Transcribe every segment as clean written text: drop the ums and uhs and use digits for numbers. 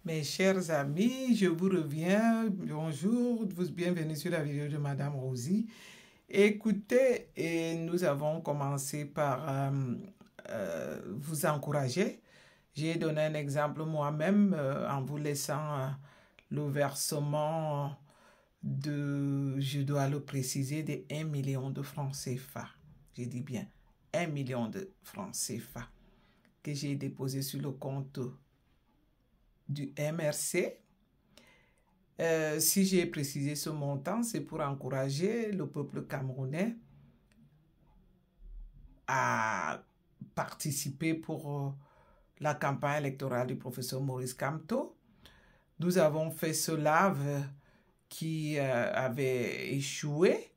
Mes chers amis, je vous reviens. Bonjour, bienvenue sur la vidéo de Madame Rosie. Écoutez, et nous avons commencé par vous encourager. J'ai donné un exemple moi-même en vous laissant le versement de, je dois le préciser, de 1 million de francs CFA. J'ai dit bien 1 million de francs CFA que j'ai déposé sur le compte du MRC. Si j'ai précisé ce montant, c'est pour encourager le peuple camerounais à participer pour la campagne électorale du professeur Maurice Kamto. Nous avons fait ce live qui avait échoué,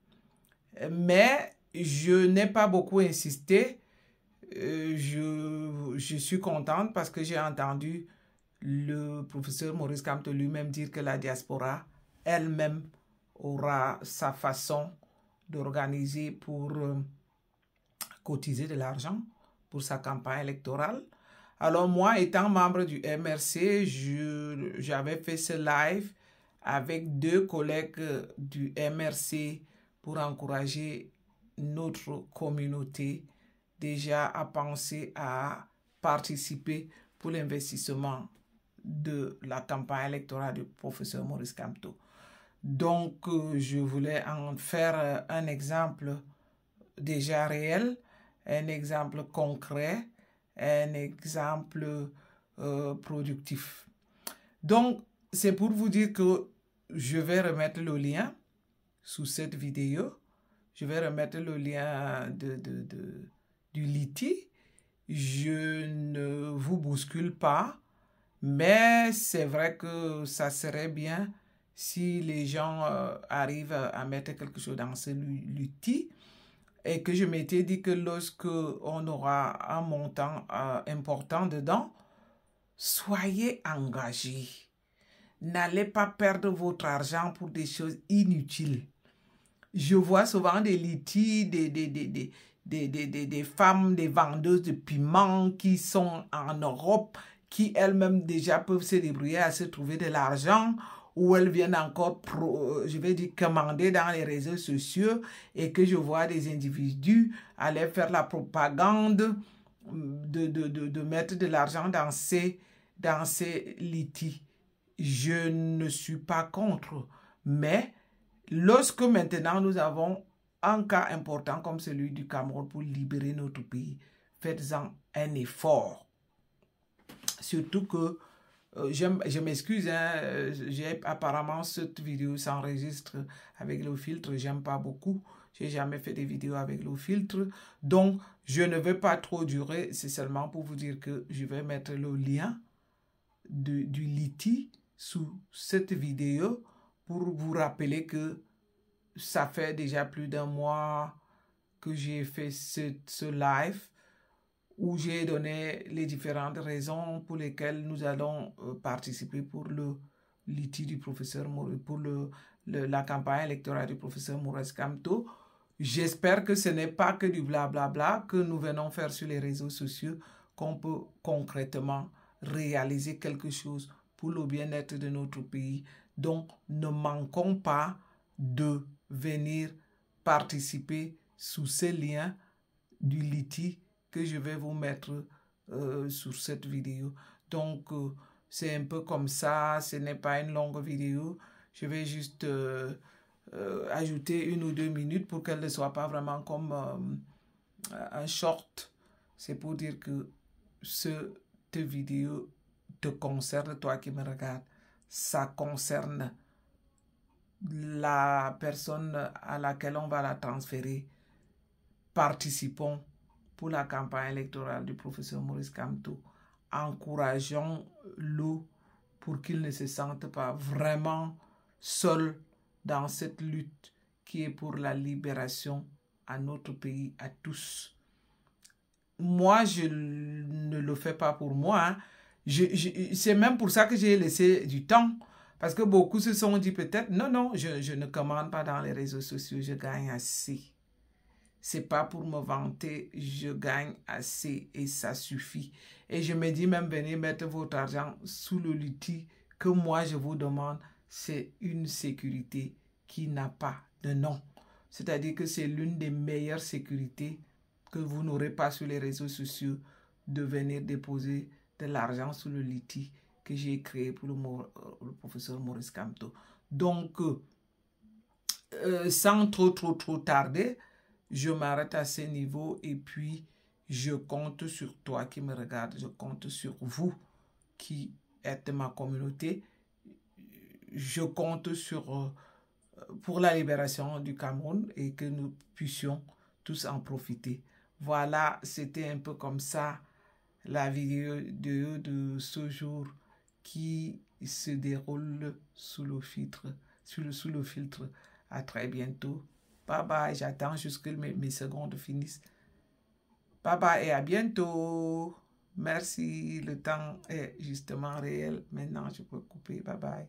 mais je n'ai pas beaucoup insisté. Je suis contente parce que j'ai entendu le professeur Maurice Kamto lui-même dire que la diaspora elle-même aura sa façon d'organiser pour cotiser de l'argent pour sa campagne électorale. Alors moi, étant membre du MRC, j'avais fait ce live avec 2 collègues du MRC pour encourager notre communauté déjà à penser à participer pour l'investissement de la campagne électorale du professeur Maurice Kamto. Donc, je voulais en faire un exemple déjà réel, un exemple concret, un exemple productif. Donc, c'est pour vous dire que je vais remettre le lien sous cette vidéo. Je vais remettre le lien du Liti. Je ne vous bouscule pas. Mais c'est vrai que ça serait bien si les gens arrivent à mettre quelque chose dans ce Liti et que je m'étais dit que lorsque on aura un montant important dedans, soyez engagés. N'allez pas perdre votre argent pour des choses inutiles. Je vois souvent des Liti, des femmes, des vendeuses de piments qui sont en Europe, qui elles-mêmes déjà peuvent se débrouiller à se trouver de l'argent, ou elles viennent encore, je vais dire, commander dans les réseaux sociaux, et que je vois des individus aller faire la propagande de mettre de l'argent dans ces litis. Je ne suis pas contre, mais lorsque maintenant nous avons un cas important comme celui du Cameroun pour libérer notre pays, faites-en un effort. Surtout que, je m'excuse, apparemment cette vidéo s'enregistre avec le filtre, j'aime pas beaucoup. J'ai jamais fait des vidéos avec le filtre. Donc, je ne vais pas trop durer, c'est seulement pour vous dire que je vais mettre le lien du Liti sous cette vidéo pour vous rappeler que ça fait déjà plus d'1 mois que j'ai fait ce live où j'ai donné les différentes raisons pour lesquelles nous allons participer pour le Liti du professeur Maurice, pour la campagne électorale du professeur Maurice Kamto. J'espère que ce n'est pas que du blablabla que nous venons faire sur les réseaux sociaux, qu'on peut concrètement réaliser quelque chose pour le bien-être de notre pays. Donc, ne manquons pas de venir participer sous ces liens du Liti que je vais vous mettre sur cette vidéo. Donc, c'est un peu comme ça, ce n'est pas une longue vidéo. Je vais juste ajouter 1 ou 2 minutes pour qu'elle ne soit pas vraiment comme un short. C'est pour dire que cette vidéo te concerne, toi qui me regardes. Ça concerne la personne à laquelle on va la transférer. Participons pour la campagne électorale du professeur Maurice Kamto. Encourageons-le pour qu'il ne se sente pas vraiment seul dans cette lutte qui est pour la libération à notre pays, à tous. Moi, je ne le fais pas pour moi. Hein. C'est même pour ça que j'ai laissé du temps. Parce que beaucoup se sont dit peut-être, non, je ne commande pas dans les réseaux sociaux, je gagne assez. c'est pas pour me vanter, je gagne assez et ça suffit. Et je me dis même, venez mettre votre argent sous le liti que moi je vous demande, c'est une sécurité qui n'a pas de nom. C'est-à-dire que c'est l'une des meilleures sécurités que vous n'aurez pas sur les réseaux sociaux, de venir déposer de l'argent sous le liti que j'ai créé pour le professeur Maurice Kamto. Donc, sans trop tarder, je m'arrête à ce niveau et puis je compte sur toi qui me regarde, je compte sur vous qui êtes ma communauté, je compte sur pour la libération du Cameroun et que nous puissions tous en profiter. Voilà, c'était un peu comme ça la vidéo de ce jour qui se déroule sous le filtre. Sous le filtre. À très bientôt. Bye bye. J'attends juste que mes secondes finissent. Bye bye et à bientôt. Merci. Le temps est justement réel. Maintenant, je peux couper. Bye bye.